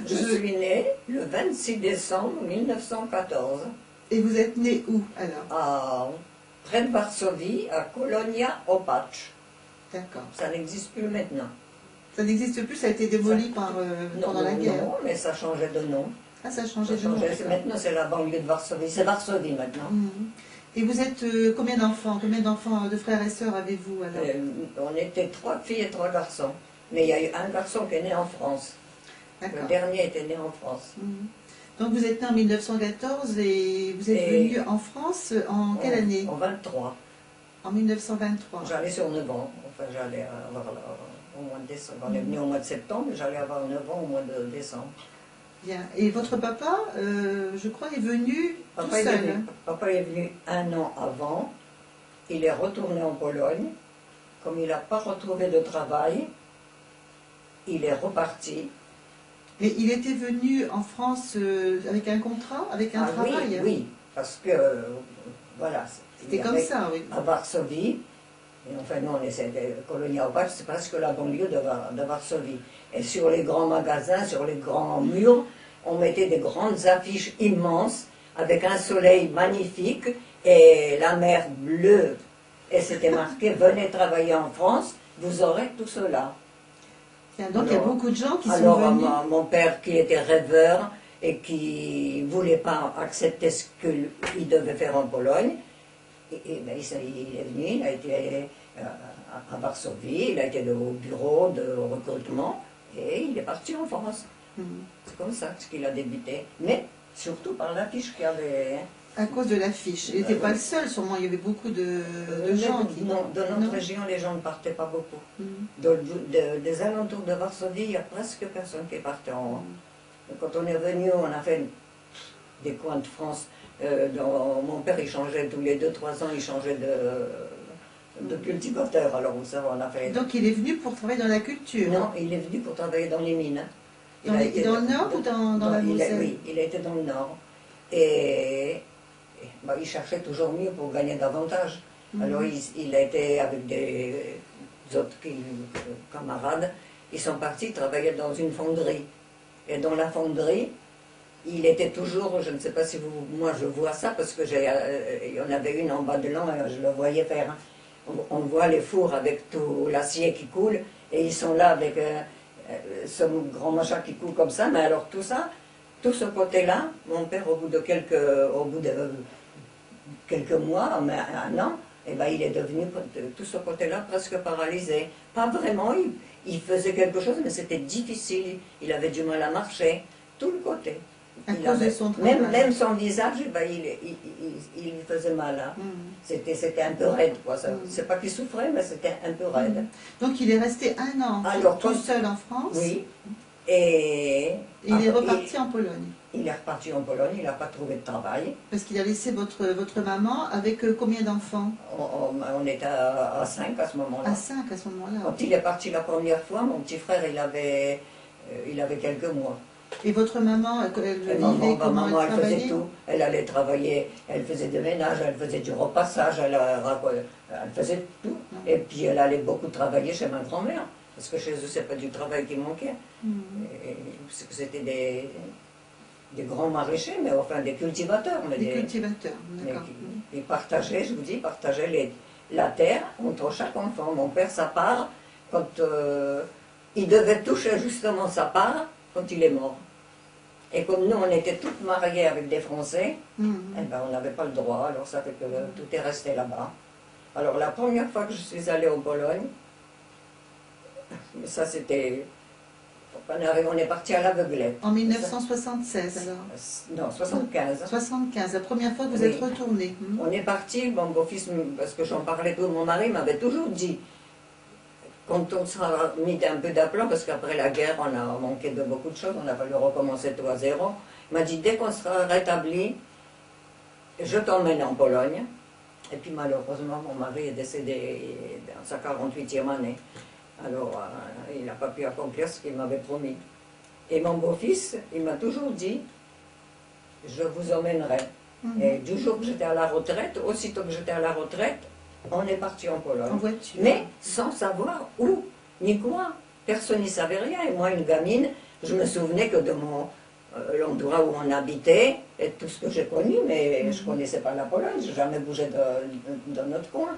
Je suis née le 26 décembre 1914. Et vous êtes né où alors? Près de Varsovie, à Kolonia Opac. D'accord. Ça n'existe plus maintenant. Ça n'existe plus, ça a été démoli pendant la guerre. Non, mais ça changeait de nom. Ah, ça a changé de nom. Maintenant, c'est la banlieue de Varsovie. C'est Varsovie maintenant. Et vous êtes combien d'enfants? Combien d'enfants, de frères et sœurs avez-vous alors? On était 3 filles et 3 garçons. Mais il y a eu un garçon qui est né en France. Le dernier était né en France. Donc vous êtes né en 1914 et vous êtes venu en France en quelle année? En 23. En 1923. J'allais sur 9 ans. Enfin, j'allais avoir au mois de décembre. On est venu au mois de septembre, mais j'allais avoir 9 ans au mois de décembre. Bien. Et votre papa, je crois, est venu tout seul. Papa est venu 1 an avant. Il est retourné en Pologne. Comme il n'a pas retrouvé de travail, il est reparti. Mais il était venu en France avec un contrat, avec un travail? Oui, parce que, voilà. C'était comme ça, oui. À Varsovie, et enfin nous on essaie de Kolonia Opac, c'est presque la banlieue de Varsovie. Et sur les grands magasins, sur les grands murs, on mettait des grandes affiches immenses, avec un soleil magnifique, et la mer bleue. Et c'était marqué, venez travailler en France, vous aurez tout cela. Donc il y a beaucoup de gens qui sont venus. Alors mon père qui était rêveur et qui ne voulait pas accepter ce qu'il devait faire en Pologne, ben, il est venu, il a été à Varsovie, il a été au bureau de recrutement et il est parti en France. C'est comme ça qu'il a débuté. Mais surtout par l'affiche qu'il y avait. À cause de l'affiche. Il n'était pas le seul, sûrement. Il y avait beaucoup de gens qui... Non, de notre région, les gens ne partaient pas beaucoup. Des alentours de Varsovie, il n'y a presque personne qui partait en... Quand on est venu, on a fait des coins de France. Mon père, il changeait tous les 2-3 ans, il changeait de cultivateur. Alors, vous savez, on a fait... Donc, il est venu pour travailler dans la culture? Non, il est venu pour travailler dans les mines. Dans le Nord ou dans la Moselle? Oui, il était dans le Nord. Et il cherchait toujours mieux pour gagner davantage. Alors il a été avec des autres camarades, ils sont partis travailler dans une fonderie. Et dans la fonderie, il était toujours, je ne sais pas si moi je vois ça, parce que il y en avait une en bas de l'an, je le voyais faire. On voit les fours avec tout l'acier qui coule, et ils sont là avec ce grand machin qui coule comme ça, mais alors tout ça, tout ce côté-là, mon père, au bout de quelques mois, un an, eh ben, il est devenu, tout ce côté-là, presque paralysé. Pas vraiment, il faisait quelque chose, mais c'était difficile. Il avait du mal à marcher, tout le côté. À cause de son travail. Même son visage, eh ben, il faisait mal. Hein. C'était un peu raide, quoi. C'est pas qu'il souffrait, mais c'était un peu raide. Donc il est resté 1 an tout seul en France. Oui. Et il est reparti en Pologne. Il est reparti en Pologne, il n'a pas trouvé de travail. Parce qu'il a laissé votre maman avec combien d'enfants? On était à 5 à ce moment-là. À 5 à ce moment-là. Quand il est parti la première fois, mon petit frère, il avait quelques mois. Et votre maman, elle vivait comment? Maman, elle faisait tout. Elle allait travailler, elle faisait du ménage, elle faisait du repassage, elle faisait tout. Et puis elle allait beaucoup travailler chez ma grand-mère. Parce que chez eux, c'est pas du travail qui manquait. C'était des grands maraîchers, mais enfin des cultivateurs. Des cultivateurs, d'accord. Ils partageaient, je vous dis, la terre entre chaque enfant. Mon père, sa part, quand il devait toucher justement sa part, quand il est mort. Et comme nous, on était toutes mariées avec des Français, eh ben, on n'avait pas le droit, alors ça fait que tout est resté là-bas. Alors la première fois que je suis allée en Pologne, ça c'était... On est parti à l'aveuglette. En 1976 alors? Non, 75. 75, la première fois que vous êtes retourné. On est parti, mon beau-fils, parce que j'en parlais tout, mon mari m'avait toujours dit, quand on sera mis un peu d'aplomb, parce qu'après la guerre, on a manqué de beaucoup de choses, on a fallu recommencer tout à zéro, il m'a dit, dès qu'on sera rétabli, je t'emmène en Pologne. Et puis malheureusement, mon mari est décédé dans sa 48e année. Alors, il n'a pas pu accomplir ce qu'il m'avait promis. Et mon beau-fils, il m'a toujours dit, je vous emmènerai. Et du jour que j'étais à la retraite, aussitôt que j'étais à la retraite, on est parti en Pologne. En voiture. Mais sans savoir où, ni quoi. Personne n'y savait rien. Et moi, une gamine, je me souvenais que de l'endroit où on habitait, et tout ce que j'ai connu, mais je ne connaissais pas la Pologne, je n'ai jamais bougé de notre coin.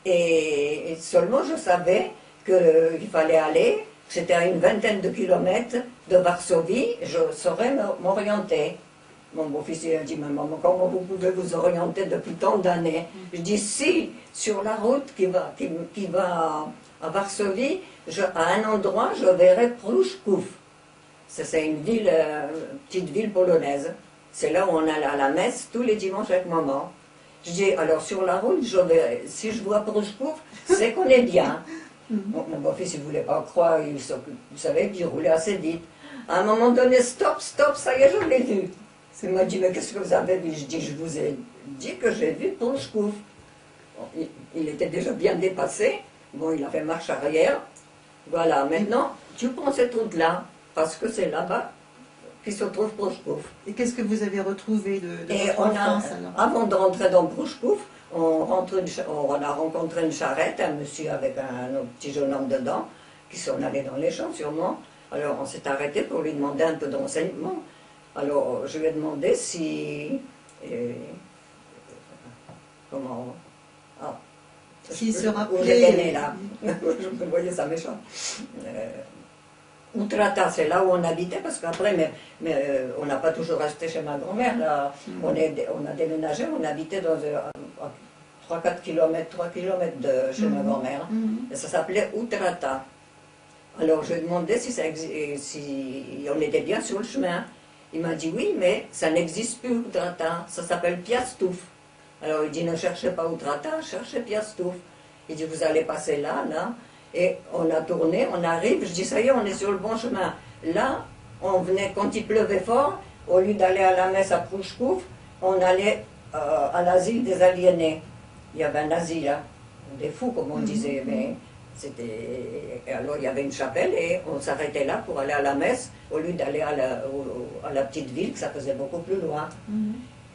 Et seulement je savais qu'il fallait aller, c'était à une vingtaine de kilomètres de Varsovie, je saurais m'orienter. Mon beau-fils a dit, maman, comment vous pouvez vous orienter depuis tant d'années? Je dis, si, sur la route qui va à Varsovie, à un endroit, je verrai Pruszków. C'est une ville, petite ville polonaise. C'est là où on allait à la messe tous les dimanches avec maman. Je dis, alors sur la route, si je vois Pruszków, c'est qu'on est bien. Mon beau-fils, il ne voulait pas croire, vous savez, il roulait assez vite. À un moment donné, stop, ça y est, je l'ai vu. Il m'a dit, mais qu'est-ce que vous avez vu? Je dis, je vous ai dit que j'ai vu Pruszków. Bon, il était déjà bien dépassé. Bon, il a fait marche arrière. Voilà, maintenant, tu prends cette route-là, parce que c'est là-bas qui se trouve Pruszków. Et qu'est-ce que vous avez retrouvé de votre enfance, alors? Avant de rentrer dans Pruszków, on a rencontré une charrette, un monsieur avec un petit jeune homme dedans, qui sont allés dans les champs sûrement. Alors on s'est arrêté pour lui demander un peu d'enseignement. Alors je lui ai demandé si... comment... Ah, s'il se rappelait... Où j'étais née là. Je me voyais ça méchant. Utrata, c'est là où on habitait, parce qu'après, on n'a pas toujours resté chez ma grand-mère. Là, on a déménagé, on habitait dans 3 km de chez ma grand-mère. Et ça s'appelait Utrata. Alors je lui ai demandé si on était bien sur le chemin. Il m'a dit oui, mais ça n'existe plus Utrata, ça s'appelle Piastów. Alors il dit ne cherchez pas Utrata, cherchez Piastów. Il dit vous allez passer là. Et on a tourné, on arrive, je dis ça y est, on est sur le bon chemin. Là, on venait, quand il pleuvait fort, au lieu d'aller à la messe à Pruszków, on allait à l'asile des aliénés. Il y avait un asile, hein, des fous comme on disait, mais c'était... Alors il y avait une chapelle et on s'arrêtait là pour aller à la messe, au lieu d'aller à la petite ville, que ça faisait beaucoup plus loin.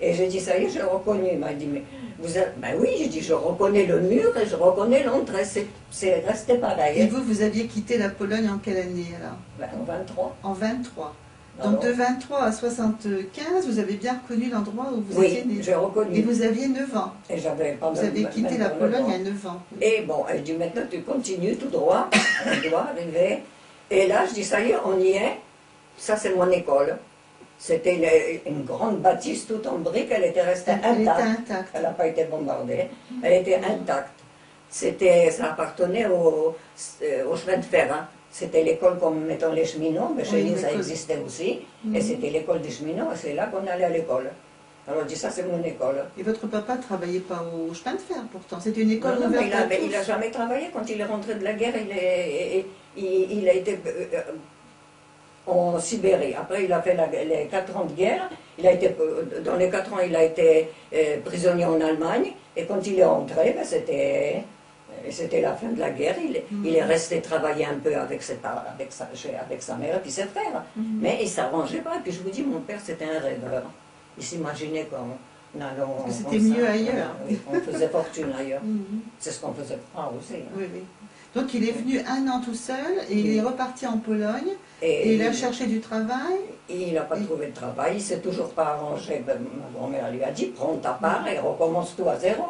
Et j'ai dit, ça y est, j'ai reconnu. Il m'a dit, mais vous avez... Ben oui, j'ai dit, je reconnais le mur et je reconnais l'entrée. C'est resté pareil. Et vous aviez quitté la Pologne en quelle année alors? Ben, en 23. En 23. Donc de 23 à 75, vous avez bien reconnu l'endroit où vous étiez né? Oui, j'ai reconnu. Et vous aviez 9 ans. Et j'avais pas Vous avez quitté la Pologne à 9 ans. Et bon, elle dit, maintenant tu continues tout droit, on doit arriver. Et là, je dis, ça y est, on y est. Ça, c'est mon école. C'était une grande bâtisse toute en briques, elle était restée intacte. Elle n'a pas été bombardée. Elle était intacte. Ça appartenait au chemin de fer. Hein. C'était l'école comme mettons les cheminots, mais chez nous ça existait aussi. Et c'était l'école des cheminots, et c'est là qu'on allait à l'école. Alors je dis, ça c'est mon école. Et votre papa ne travaillait pas au chemin de fer pourtant, c'était une école ouverte à tous. Il n'a jamais travaillé. Quand il est rentré de la guerre, il a été... en Sibérie. Après, il a fait les 4 ans de guerre. Dans les 4 ans, il a été prisonnier en Allemagne. Et quand il est rentré, ben, c'était la fin de la guerre. Il est resté travailler un peu avec sa mère et puis ses frères. Mais il ne s'arrangeait pas. Et puis je vous dis, mon père, c'était un rêveur. Il s'imaginait qu'en allant... C'était mieux ailleurs. On faisait fortune ailleurs. C'est ce qu'on faisait croire aussi. Hein. Oui, oui. Donc il est venu 1 an tout seul et il est reparti en Pologne et il a cherché du travail. Il n'a pas trouvé de travail, il ne s'est toujours pas arrangé. Ben, ma grand-mère lui a dit, prends ta part et recommence tout à zéro.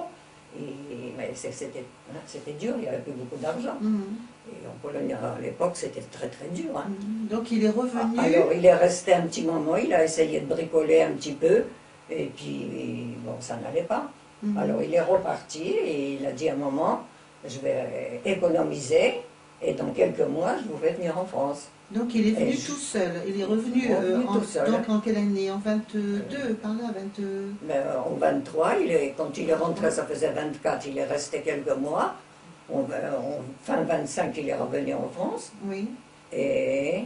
Mais c'était dur, il n'y avait plus beaucoup d'argent. Et en Pologne, à l'époque, c'était très très dur. Hein. Donc il est revenu. Alors il est resté un petit moment, il a essayé de bricoler un petit peu. Et puis, bon, ça n'allait pas. Alors il est reparti et il a dit à un moment, je vais économiser et dans quelques mois, je vous fais venir en France. Donc il est venu tout seul, il est revenu tout seul. Donc en quelle année? En 22, par là, 22... Ben, en 23, quand il est rentré, ça faisait 24, il est resté quelques mois. En fin 25, il est revenu en France. Oui. Et...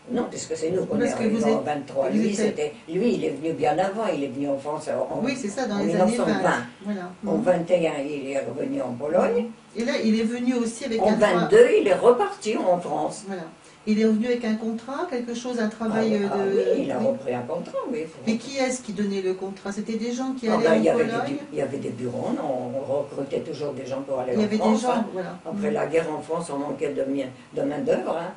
Non, puisque c'est nous qu'on est arrivés en 23. Lui, il est venu bien avant, il est venu en France oui, c'est ça, dans les 1920. années 20. Voilà. En 21, il est revenu en Pologne. Et là, il est venu aussi avec en 22, il est reparti en France. Voilà. Il est revenu avec un contrat, quelque chose, un travail de... Oui, il a repris un contrat, oui. Mais qui est-ce qui donnait le contrat? C'était des gens qui allaient en Pologne? Il y avait des bureaux, on recrutait toujours des gens pour aller en France. Il y avait des gens, voilà. Après la guerre en France, on manquait de main-d'œuvre. Hein.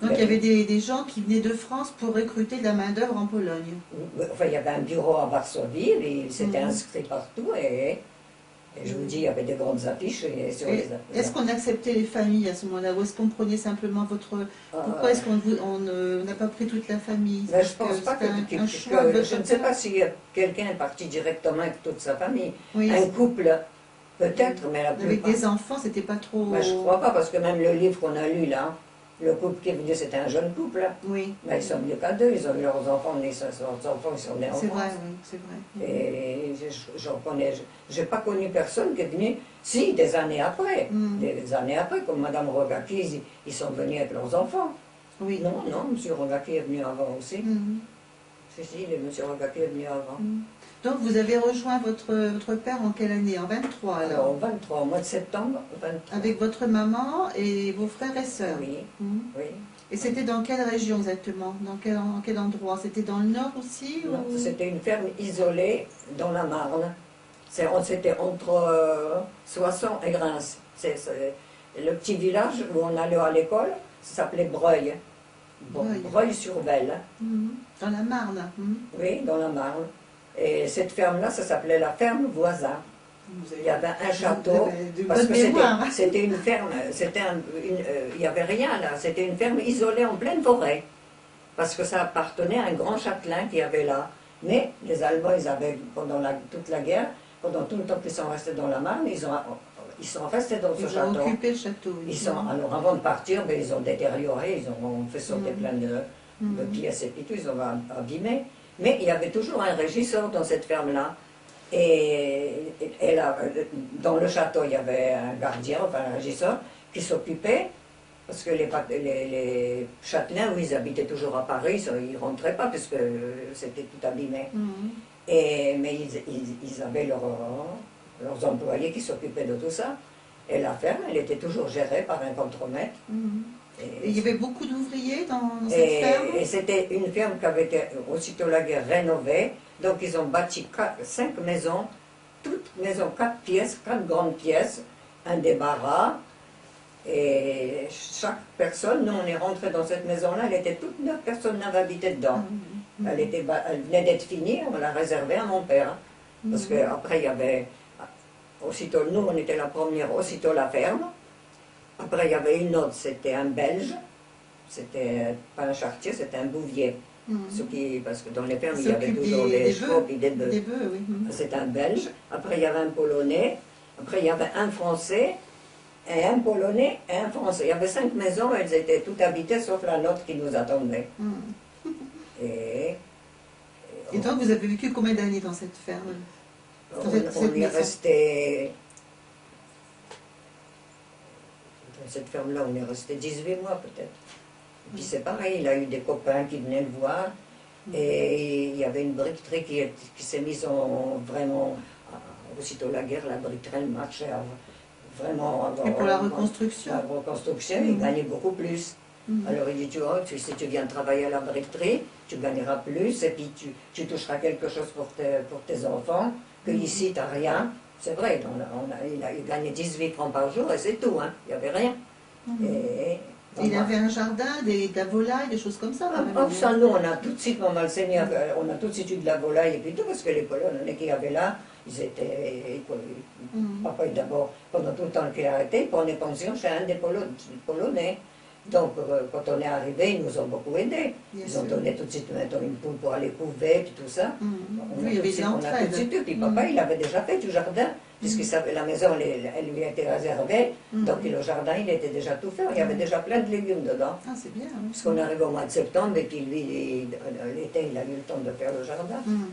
Donc il y avait des gens qui venaient de France pour recruter de la main-d'œuvre en Pologne. Enfin, il y avait un bureau à Varsovie, et il s'était Mhm. inscrit partout, et je vous dis, il y avait des grandes affiches sur Et est-ce qu'on acceptait les familles à ce moment-là ou est-ce qu'on prenait simplement votre... Pourquoi est-ce qu'on n'a pas pris toute la famille? Mais je pense pas que, c'était un choix de votre je ne sais part? pas si quelqu'un est parti directement avec toute sa famille. Oui, Un couple, peut-être, mais la avec plupart... des enfants, c'était pas trop... Mais je crois pas, parce que même le livre qu'on a lu là, le couple qui est venu, c'était un jeune couple. Oui, Mais ils sont venus qu'à deux, ils ont eu leurs enfants, leurs enfants, ils sont nés en c'est France. vrai, oui, c'est vrai. Et j'en connais, j'ai pas connu personne qui est venu, si, des années après. Mm. Des années après, comme Madame Rogaki, ils sont venus avec leurs enfants. Oui. Non, non, Monsieur Rogaki est venu avant aussi. Mm. Si, Monsieur Rogaki est venu avant. Mm. Donc vous avez rejoint votre père en quelle année? En 23 Alors, alors? au 23, au mois de septembre, 23. Avec votre maman et vos frères et sœurs? Oui, Mm. oui. Et c'était dans quelle région exactement? Dans quel endroit? C'était dans le nord aussi Non, ou... c'était une ferme isolée dans la Marne. C'était entre Soissons et Reims. Le petit village où on allait à l'école, ça s'appelait Breuil. Breuil. Breuil-sur-Vesle. Mm. Dans la Marne. Mm. Oui, dans la Marne. Et cette ferme-là, ça s'appelait la ferme Voisin. Il y avait un château, de parce bonne que mémoire. c'était une ferme, il n'y avait rien là, c'était une ferme isolée en pleine forêt, parce que ça appartenait à un grand châtelain qui avait là. Mais les Allemands, ils avaient, pendant toute la guerre, pendant tout le temps qu'ils sont restés dans la Marne, ils sont restés dans ce Ils ont château. occupé le château. Oui. Alors avant de partir, ben, ils ont détérioré, ils ont fait sauter plein de Mhm. pièces et puis tout, ils ont abîmé. Mais il y avait toujours un régisseur dans cette ferme-là. Et là, dans le château, il y avait un gardien, enfin un régisseur, qui s'occupait, parce que les châtelains, où ils habitaient toujours à Paris, ils ne rentraient pas, parce que c'était tout abîmé. Mhm. Mais ils avaient leurs employés qui s'occupaient de tout ça. Et la ferme, elle était toujours gérée par un contremaître. Mhm. Et Et, il y avait beaucoup d'ouvriers dans cette ferme? et c'était une ferme qui avait été, aussitôt la guerre, rénovée. Donc ils ont bâti 5 maisons, toutes maisons, 4 pièces, 4 grandes pièces, un débarras. Et chaque personne, nous on est rentré dans cette maison-là, elle était toute neuve, personne n'avait habité dedans. Mhm. Elle venait d'être finie, on l'a réservée à mon père. Parce Mhm. qu'après il y avait, aussitôt, nous on était la première, aussitôt la ferme. Après il y avait une autre, c'était un Belge, c'était pas un charretier, c'était un bouvier. Mhm. Parce que dans les fermes, il y S'occupe avait toujours des chevaux bœufs. puis des bœufs. Des bœufs, oui. Mhm. C'est un Belge. Après, il y avait un Polonais. Après, il y avait un Français. Et un Polonais et un Français. Il y avait 5 maisons, elles étaient toutes habitées, sauf la nôtre qui nous attendait. Mhm. Et Et donc vous avez vécu combien d'années dans cette ferme? on, cette on y est maison. resté... Dans cette ferme-là, on est resté 18 mois peut-être. Et puis c'est pareil, il a eu des copains qui venaient le voir. Et il y avait une briqueterie qui s'est mise vraiment, aussitôt la guerre, la briqueterie elle marchait vraiment. Et pour la reconstruction? La reconstruction, il gagnait beaucoup plus. Mhm. Alors il dit, tu vois, si tu viens travailler à la briqueterie, tu gagneras plus et puis tu toucheras quelque chose pour tes enfants, que ici tu n'as rien. C'est vrai, il gagnait 18 francs par jour et c'est tout, hein. Il n'y avait rien. Mhm. Et Il avait un jardin, de la volaille, des choses comme ça? ça, nous, on a tout de suite, maman le Seigneur, on a tout de suite eu de la volaille et puis tout, parce que les Polonais qui avaient là, ils étaient. Mhm. Papa, d'abord, pendant tout le temps qu'il a arrêté, il prenait pension chez un des Polonais. Donc, quand on est arrivé, ils nous ont beaucoup aidés. Bien Ils ont sûr. donné tout de suite maintenant une poule pour aller couver, puis tout ça. Mhm. On a Oui, il y tout de avait de suite- on a tout de l'entraide. suite eu. Puis papa, il avait déjà fait du jardin, puisqu'il savait la maison, elle lui était réservée. Mhm. Donc, le jardin, il était déjà tout fait. Il y avait déjà plein de légumes dedans. Ah, c'est bien. hein. Parce qu'on arrive au mois de septembre, et puis lui, l'été, il a eu le temps de faire le jardin. Mhm.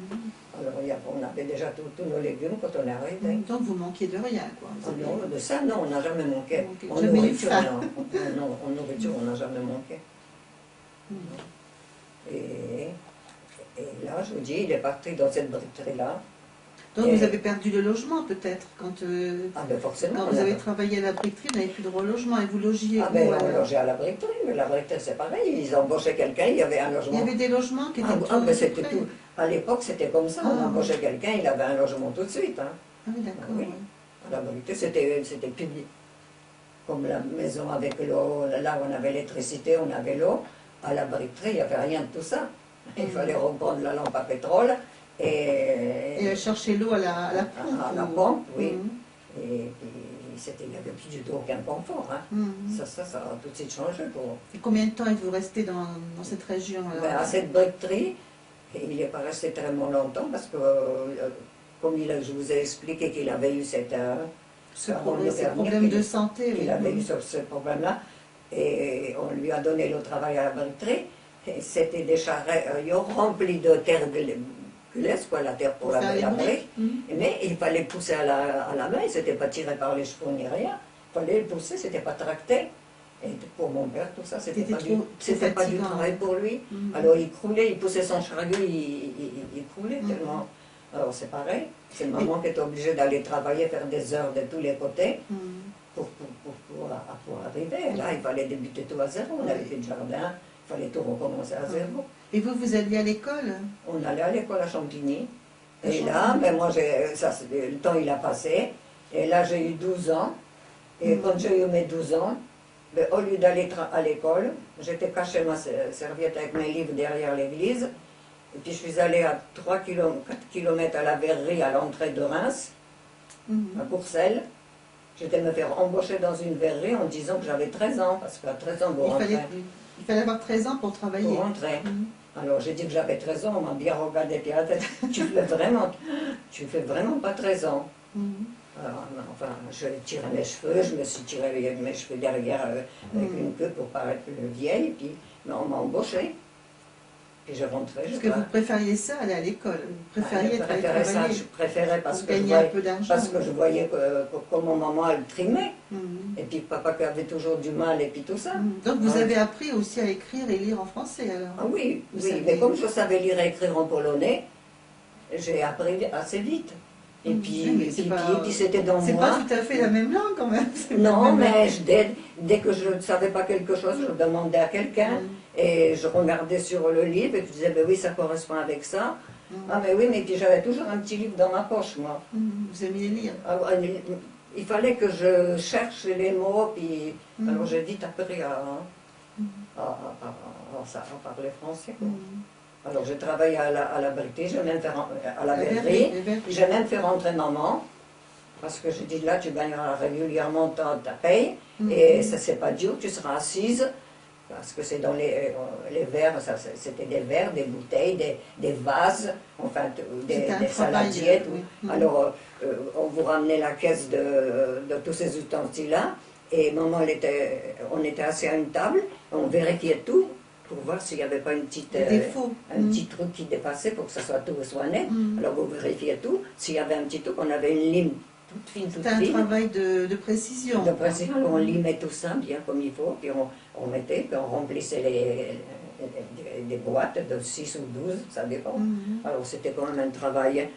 Alors, on avait déjà tous nos légumes quand on est arrivé. Donc vous manquiez de rien, quoi. Ah non, de ça, non, on n'a jamais manqué. manqué. En Jamais eu nourriture, faim. non. Non, en nourriture, on n'a jamais manqué. Mhm. Et là, je vous dis, il est parti dans cette briqueterie-là. Donc Et- vous avez perdu le logement, peut-être, quand Ah ben forcément. vous avez travaillé à la briqueterie, vous n'avez plus droit au logement et vous logiez Ah où, ben on alors? logeait à la briqueterie, mais la briqueterie c'est pareil, ils embauchaient quelqu'un, il y avait un Il logement. y avait des logements qui étaient Ben c'était prêts. tout. À l'époque c'était comme ça, on Ah. embauchait quelqu'un, il avait un logement tout de suite. Hein. Ah oui, d'accord. Oui. oui. À la briqueterie c'était public. comme la maison avec l'eau, là on avait l'électricité, on avait l'eau, à la briqueterie, il n'y avait rien de tout ça. Il fallait reprendre la lampe à pétrole Et chercher l'eau à la pompe. à la pompe, oui. Et puis, il n'y avait plus du tout aucun confort. Hein. Ça a tout de suite changé. Et combien de temps êtes-vous resté dans cette région alors? À cette briqueterie, il n'est pas resté tellement longtemps parce que, comme je vous ai expliqué qu'il avait eu ces problèmes de santé. Il avait eu ce problème-là, et on lui a donné le travail à la briqueterie. C'était des charrettes remplis de terre glaise, quoi, la terre pour la brique. Mais il fallait pousser à la main, c'était pas tiré par les chevaux ni rien. Il fallait le pousser, c'était pas tracté. Et pour mon père, tout ça, c'était pas du travail pour lui. Alors il croulait, il poussait son chariot, il croulait tellement. Alors c'est pareil, c'est maman qui était obligée d'aller travailler, faire des heures de tous les côtés pour arriver. Là, il fallait débuter tout à zéro. On avait fait le jardin, il fallait tout recommencer à zéro. Et vous alliez à l'école? On allait à l'école à Champigny. Et là, ben moi, le temps il a passé. Et là, j'ai eu 12 ans. Et quand j'ai eu mes 12 ans, ben, au lieu d'aller à l'école, j'étais caché ma serviette avec mes livres derrière l'église. Et puis je suis allée à 4 km à la verrerie à l'entrée de Reims, à Courcelles. J'étais me faire embaucher dans une verrerie en disant que j'avais 13 ans, parce qu'à 13 ans, vous rentrez. Il fallait avoir 13 ans pour travailler. Pour rentrer. Alors j'ai dit que j'avais 13 ans, on m'a bien regardé, puis à la tête, tu fais vraiment pas 13 ans. Alors, enfin, je tirais mes cheveux, je me suis tiré mes cheveux derrière avec une queue pour paraître plus vieille, puis on m'a embauché. Et je rentrais. Parce que vous préfériez ça, aller à l'école? Vous préfériez travailler ça, je préférais parce que je voyais comment maman elle trimait. Et puis papa qui avait toujours du mal et puis tout ça. Donc vous avez appris aussi à écrire et lire en français alors? Ah oui, mais comme je savais lire et écrire en polonais, j'ai appris assez vite. Et puis c'était dans moi. C'est pas tout à fait la même langue quand même. Non, mais dès que je ne savais pas quelque chose, je demandais à quelqu'un. Et je regardais sur le livre et je disais, ben oui, ça correspond avec ça. Ah, mais oui, mais puis j'avais toujours un petit livre dans ma poche, moi. Vous aimiez lire? Il fallait que je cherche les mots, puis alors j'ai vite appris à parler français. Alors j'ai travaillé à la briqueterie, j'ai même fait à la verrerie, j'ai même fait rentrer maman, parce que j'ai dit, là, tu gagneras régulièrement ta paye, et ça, c'est pas dur, tu seras assise. Parce que c'est dans les verres, c'était des verres, des bouteilles, des vases, enfin des saladiers. Alors on vous ramenait la caisse de tous ces ustensiles-là, et maman, on était assis à une table, on vérifiait tout pour voir s'il n'y avait pas un petit truc qui dépassait pour que ça tout soit net. Alors vous vérifiez tout, s'il y avait un petit truc, on avait une lime toute fine. C'était un travail de précision. De précision, on limait tout ça bien comme il faut, puis on mettait, puis on remplissait des boîtes de 6 ou 12, ça dépend. Alors c'était quand même un travail.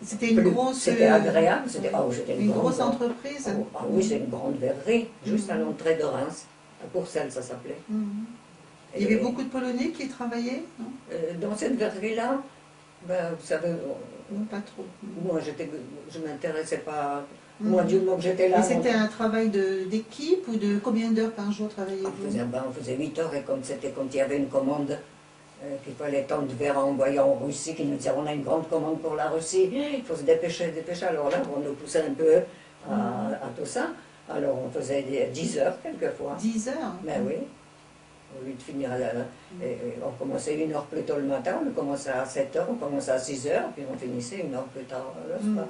C'était une grosse. C'était agréable, c'était une grosse entreprise. Oui, c'est une grande verrerie, juste à l'entrée de Reims, à Courcelles ça s'appelait. Il y avait beaucoup de Polonais qui travaillaient, non? Dans cette verrerie-là, ben, vous savez. Non, pas trop. Moi, je ne m'intéressais pas. Moi, du moment que j'étais là. Et c'était un travail d'équipe ou de combien d'heures par jour travailliez-vous? On faisait 8 heures, et comme c'était quand il y avait une commande qu'il fallait tant de verres à envoyer en Russie, qui nous disaient on a une grande commande pour la Russie, il faut se dépêcher. Alors là, on nous poussait un peu à tout ça. Alors on faisait 10 heures quelquefois. 10 heures? Ben oui. Au lieu de finir on commençait 1 heure plus tôt le matin, on commençait à 7 heures, on commençait à 6 heures, puis on finissait 1 heure plus tard le soir.